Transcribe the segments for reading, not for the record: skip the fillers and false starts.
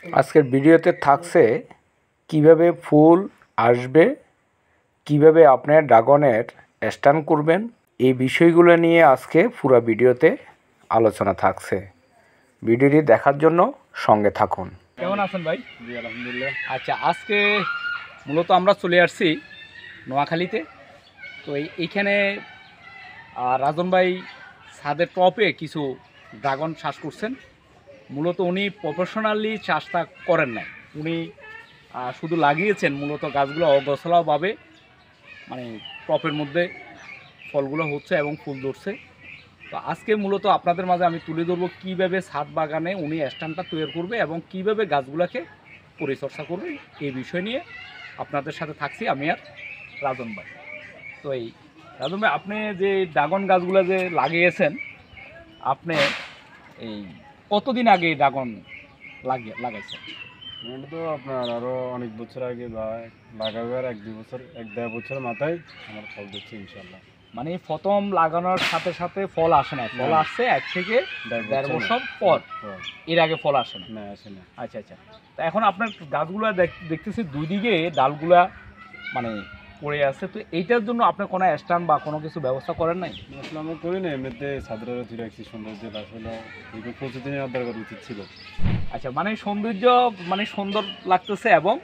আজকের ভিডিওতে থাকছে কিভাবে ফুল আসবে, কিভাবে আপনার ড্রাগনের স্ট্যান্ড করবেন, এই বিষয়গুলো নিয়ে আজকে পুরো ভিডিওতে আলোচনা থাকছে। ভিডিওটি দেখার জন্য সঙ্গে থাকুন। কেমন আছেন ভাই? জি আলহামদুলিল্লাহ। আচ্ছা, আজকে মূলত আমরা চলে আসছি নোয়াখালীতে। তো এইখানে রাজন ভাই ছাদের টপে কিছু ড্রাগন চাষ করছেন। মূলত উনি প্রফেশনালি চাষটা করেন নাই, উনি শুধু লাগিয়েছেন। মূলত গাছগুলো অগোছালোভাবে মানে টপের মধ্যে ফলগুলো হচ্ছে এবং ফুল ধরছে। তো আজকে মূলত আপনাদের মাঝে আমি তুলে ধরবো কীভাবে ছাদ বাগানে উনি স্ট্যান্ডটা তৈরি করবে এবং কীভাবে গাছগুলোকে পরিচর্যা করবে, এই বিষয় নিয়ে আপনাদের সাথে থাকছি আমি আর রাজন ভাই। তো এই রাজন ভাই, আপনি যে ড্রাগন গাছগুলো যে লাগিয়েছেন, আপনি এই কতদিন আগে ড্রাগন লাগাইছেন? এটা তো আপনার আরও অনেক বছর আগে বা লাগাবার 1-2 বছরের মাথায় আমার ফল দিচ্ছে ইনশাল্লাহ। মানে প্রথম লাগানোর সাথে সাথে ফল আসে না, ফল আসছে 1 থেকে 1.5 বছর পর, এর আগে ফল আসে না? আসে না। আচ্ছা আচ্ছা। তা এখন আপনার গাছগুলো দেখতেছি দুই দিকে ডালগুলা মানে পড়ে আছে, তো এইটার জন্য আপনার কোনো স্ট্যান্ড বা কোনো কিছু ব্যবস্থা করেন নাই? আসলে আমরা করি না, এমনিতে ছাদের ধরে রাখছি সৌন্দর্য। আসলে এগুলো প্রতিদিনই আবদার করা উচিত ছিল। আচ্ছা, মানে সৌন্দর্য, মানে সুন্দর লাগতেছে এবং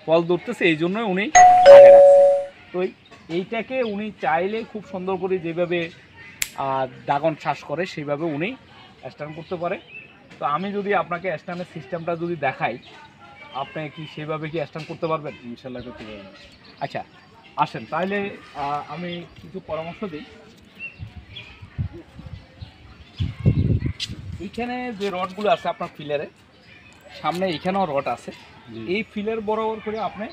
ফল ধরতেছে, এই জন্যই উনি লাগিয়ে রাখছে। তো এইটাকে উনি চাইলে খুব সুন্দর করে যেভাবে ড্রাগন চাষ করে সেইভাবে উনি স্ট্যান্ড করতে পারে। তো আমি যদি আপনাকে স্ট্যান্ডের সিস্টেমটা যদি দেখাই, আপনি কি সেভাবে কি স্ট্যান্ড করতে পারবেন? ইনশাল্লাহ করতে পারবেন। আচ্ছা আসেন তাহলে আমি কিছু পরামর্শ দিই। এইখানে যে রডগুলো আছে আপনার ফিলারে সামনে, এইখানেও রড আছে। এই ফিলার বরাবর করে আপনি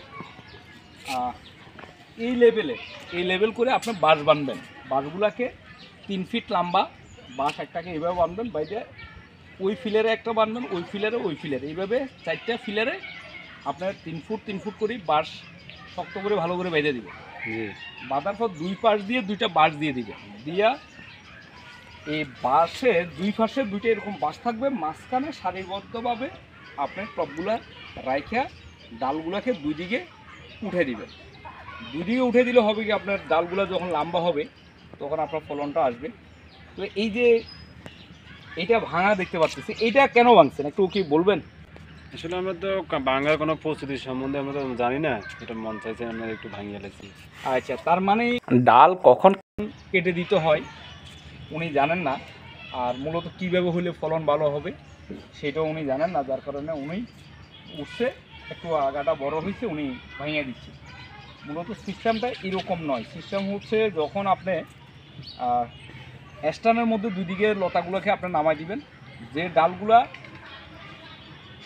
এই লেভেল করে আপনি বাঁশ বাঁধবেন। বাঁশগুলাকে 3 ফিট লম্বা বাঁশ একটাকে এইভাবে বাঁধবেন, বাইরে ওই ফিলারে একটা বাঁধবেন, ওই ফিলারে এইভাবে 4টা ফিলারে আপনার 3 ফুট 3 ফুট করে বাঁশ শক্ত করে ভালো করে বেঁধে দিবেন। বাঁধার পর 2 পাশ দিয়ে 2টা বাঁশ দিয়ে দিবেন। দিয়া এই বাঁশের 2 পাশে 2টা এরকম বাঁশ থাকবে, মাঝখানে সারিবদ্ধভাবে আপনার টপগুলা রাইখা ডালগুলাকে 2 দিকে উঠে দিবেন। 2 দিকে উঠে দিলে হবে কি, আপনার ডালগুলা যখন লম্বা হবে তখন আপনার ফলনটা আসবে। তো এই যে এইটা ভাঙা দেখতে পাচ্ছি, এইটা কেন ভাঙছেন একটু কি বলবেন? আসলে আমরা তো বাংলার কোনো প্রস্তুতি সম্বন্ধে আমরা তো জানি না, এটা মন চাইছে আমরা একটু ভাঙিয়ে লাগছি। আচ্ছা, তার মানে ডাল কখন কেটে দিতে হয় উনি জানেন না, আর মূলত কীভাবে হলে ফলন ভালো হবে সেটাও উনি জানেন না, যার কারণে উনি উঠছে একটু আগাটা বড় হয়েছে উনি ভাঙিয়ে দিচ্ছে। মূলত সিস্টেমটা এরকম নয়। সিস্টেম হচ্ছে যখন আপনি স্ট্যান্ডের মধ্যে 2 দিকে লতাগুলোকে আপনি নামাই দিবেন, যে ডালগুলা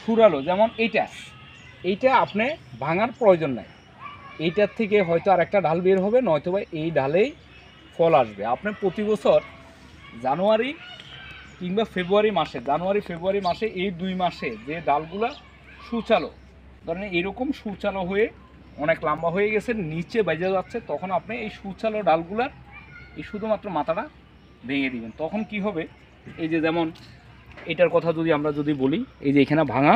সুরালো, যেমন এইটা আপনি ভাঙার প্রয়োজন নাই। এইটার থেকে হয়তো আর একটা ডাল বের হবে, নয়তো বা এই ডালেই ফল আসবে। আপনি প্রতি বছর জানুয়ারি কিংবা ফেব্রুয়ারি মাসে এই 2 মাসে যে ডালগুলা সুচালো, ধরেন এরকম সুচালো হয়ে অনেক লম্বা হয়ে গেছে, নিচে বেজে যাচ্ছে, তখন আপনি এই সুচালো ডালগুলার এই শুধুমাত্র মাথাটা ভেঙে দিবেন। তখন কি হবে, এই যে যেমন এটার কথা আমরা যদি বলি, এই যে এখানে ভাঙা,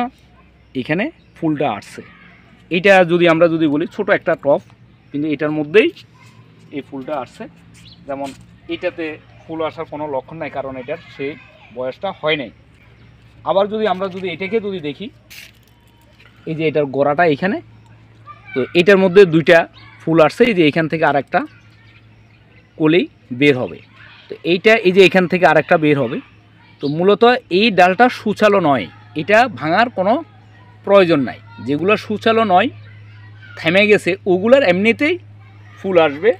এখানে ফুলটা আসছে, এইটা আমরা যদি বলি ছোট একটা টপ, কিন্তু এটার মধ্যেই এই ফুলটা আসছে। যেমন এটাতে ফুল আসার কোনো লক্ষণ নাই, কারণ এটার সেই বয়সটা হয় নাই। আবার আমরা এটাকে দেখি, এই যে এটার গোড়াটা এখানে, তো এটার মধ্যে 2টা ফুল আসছে, এই যে এখান থেকে আরেকটা কলি বের হবে। তো এইটা এই যে এখান থেকে আরেকটা বের হবে। তো মূলত এই ডালটা সুচালো নয়, এটা ভাঙার কোনো প্রয়োজন নাই। যেগুলো সুচালো নয়, থেমে গেছে, ওগুলার এমনিতেই ফুল আসবে,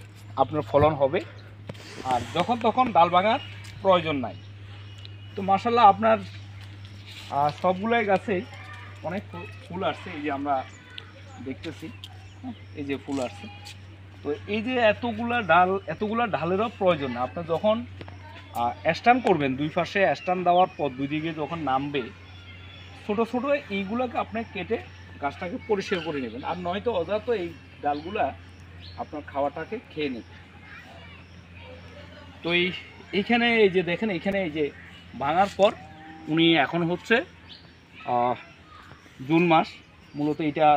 আপনার ফলন হবে, আর যখন তখন ডাল ভাঙার প্রয়োজন নাই। তো মাশাআল্লাহ আপনার সবগুলাই গাছে অনেক ফুল আসছে, এই যে আমরা দেখতেছি, এই যে ফুল আসছে। তো এই যে এতগুলা ঢালেরও প্রয়োজন না। আপনার যখন স্ট্যান্ড করবেন, 2 পাশে স্ট্যান্ড দেওয়ার পর 2 দিকে যখন নামবে, ছোট ছোট এইগুলোকে আপনি কেটে গাছটাকে পরিষ্কার করে নেবেন, আর নয়তো অযথা এই ডালগুলা আপনার খাওয়াটাকে খেয়ে নেবে। তো এইখানে এই যে দেখেন, এইখানে এই যে ভাঙার পর উনি এখন হচ্ছে জুন মাস। মূলত এটা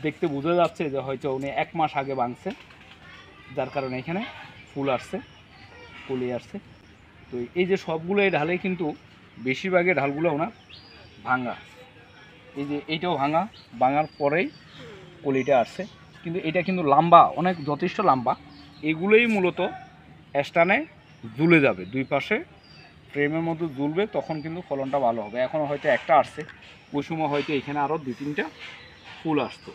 দেখতে বোঝা যাচ্ছে যে হয়তো উনি 1 মাস আগে ভাঙছে, যার কারণে এখানে ফুল আসছে, কলি আসছে। তো এই যে সবগুলো এই ঢালে কিন্তু বেশিরভাগই ঢালগুলো ওনার ভাঙা। এই যে এইটাও ভাঙার পরেই কলিটা আসছে, কিন্তু এটা কিন্তু লম্বা, অনেক যথেষ্ট লম্বা। এগুলোই মূলত স্ট্যান্ডে ঝুলে যাবে, দুই পাশে ফ্রেমের মধ্যে ঝুলবে, তখন কিন্তু ফলনটা ভালো হবে। এখন হয়তো একটা আসছে, ওই সময় হয়তো এখানে আরও 2-3টা ফুল আসতো।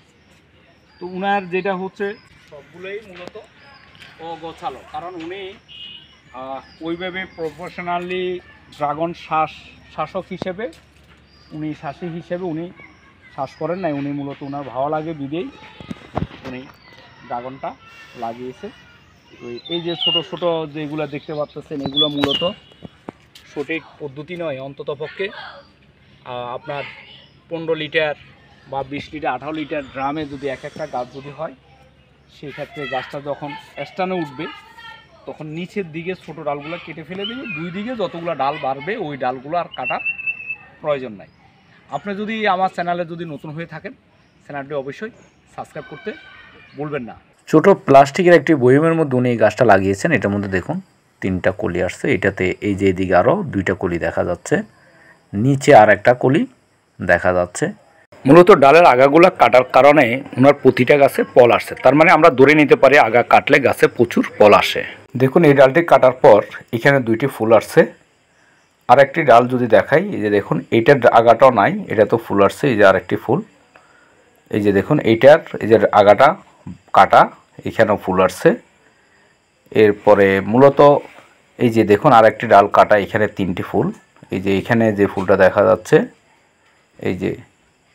তো উনার যেটা হচ্ছে সবগুলোই মূলত অগোছালো, কারণ উনি ওইভাবে প্রফেশনালি ড্রাগন শাসক হিসেবে উনি শাসী হিসেবে উনি শ্বাস করেন নাই। উনি মূলত ওনার ভালো লাগে বিদেই উনি ড্রাগনটা লাগিয়েছে। তো এই যে ছোট ছোট যেগুলো দেখতে পাচ্ছেন, এগুলো মূলত সঠিক পদ্ধতি নয়। অন্ততপক্ষে আপনার 15 লিটার বা 20 লিটার 18 লিটার ড্রামে যদি একটা গাছ যদি হয়, সেই ক্ষেত্রে গাছটা যখন স্ট্যান্ডে উঠবে তখন নিচের দিকে ছোট ডালগুলো কেটে ফেলে দেবে, দুই দিকে যতগুলো ডাল বাড়বে ওই ডালগুলো আর কাটার প্রয়োজন নাই। আপনি যদি আমার চ্যানেলে যদি নতুন হয়ে থাকেন, চ্যানেলটি অবশ্যই সাবস্ক্রাইব করতে ভুলবেন না। ছোট প্লাস্টিকের একটি বয়মের মধ্যে উনি এই গাছটা লাগিয়েছেন। এটার মধ্যে দেখুন 3টা কলি আসছে। এটাতে এই যে এদিকে আরও 2টা কলি দেখা যাচ্ছে, নিচে আর একটা কলি দেখা যাচ্ছে। মূলত ডালের আগাগুলো কাটার কারণে ওনার প্রতিটা গাছে ফল আসছে। তার মানে আমরা ধরে নিতে পারি আগা কাটলে গাছে প্রচুর ফল আসে। দেখুন এই ডালটি কাটার পর এখানে 2টি ফুল আসছে। আর একটি ডাল যদি দেখাই, এই যে দেখুন এইটার আগাটাও নাই, এটা তো ফুল আসছে। এই যে আরেকটি ফুল, এই যে দেখুন এইটার এই যে আগাটা কাটা, এখানেও ফুল আসছে। এরপরে মূলত এই যে দেখুন আরেকটি ডাল কাটা, এখানে 3টি ফুল। এই যে এখানে যে ফুলটা দেখা যাচ্ছে, এই যে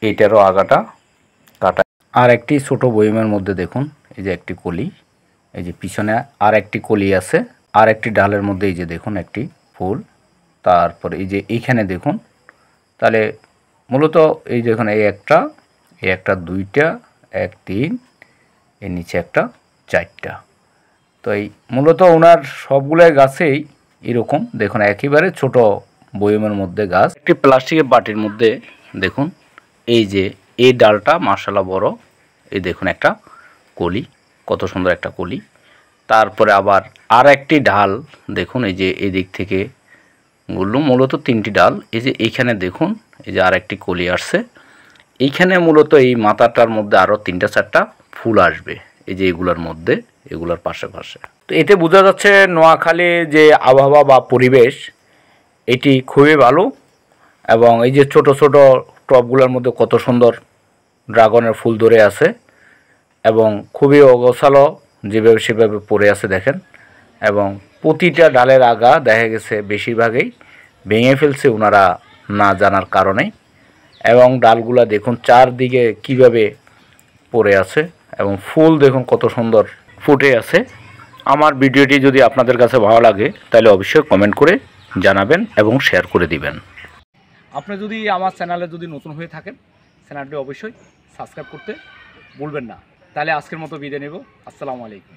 এইটারও আগাটা কাটা। আর একটি ছোট বয়মের মধ্যে দেখুন এই যে একটি কলি, এই যে পিছনে আর একটি কলি আছে। আর একটি ডালের মধ্যে এই যে দেখুন একটি ফুল। তারপরে এই যে এইখানে দেখুন, তাহলে মূলত এই দেখুন এই একটা 2টা, 1 3, এর নিচে একটা 4টা। তো এই মূলত ওনার সবগুলাই গাছেই এরকম দেখুন একেবারে ছোট বয়মের মধ্যে গাছ। একটি প্লাস্টিকের বাটির মধ্যে দেখুন এই যে এই ডালটা মাশাআল্লাহ বড়। এই দেখুন একটা কলি, কত সুন্দর একটা কলি। তারপরে আবার আর একটি ডাল দেখুন, এই যে এই দিক থেকে বললাম মূলত 3টি ডাল। এই যে এইখানে দেখুন এই যে আর একটি কলি আসছে। এইখানে মূলত এই মাথাটার মধ্যে আরও 3টা 4টা ফুল আসবে, এই যে এগুলোর মধ্যে, এগুলোর পাশে পাশে। তো এতে বোঝা যাচ্ছে নোয়াখালী যে আবহাওয়া বা পরিবেশ এটি খুবই ভালো। এবং এই যে ছোট ছোট টবগুলোর মধ্যে কত সুন্দর ড্রাগনের ফুল ধরে আছে এবং খুবই অগোছালো যেভাবে সেভাবে পড়ে আছে দেখেন। এবং প্রতিটা ডালের আগা দেখা গেছে বেশিরভাগই ভেঙে ফেলছে ওনারা না জানার কারণে। এবং ডালগুলা দেখুন চারদিকে কিভাবে পড়ে আছে এবং ফুল দেখুন কত সুন্দর ফুটে আছে। আমার ভিডিওটি যদি আপনাদের কাছে ভালো লাগে তাহলে অবশ্যই কমেন্ট করে জানাবেন এবং শেয়ার করে দিবেন। আপনি যদি আমার চ্যানেলে যদি নতুন হয়ে থাকেন, চ্যানেলটি অবশ্যই সাবস্ক্রাইব করতে ভুলবেন না। তাহলে আজকের মতো বিদায় নেব। আসসালামু আলাইকুম।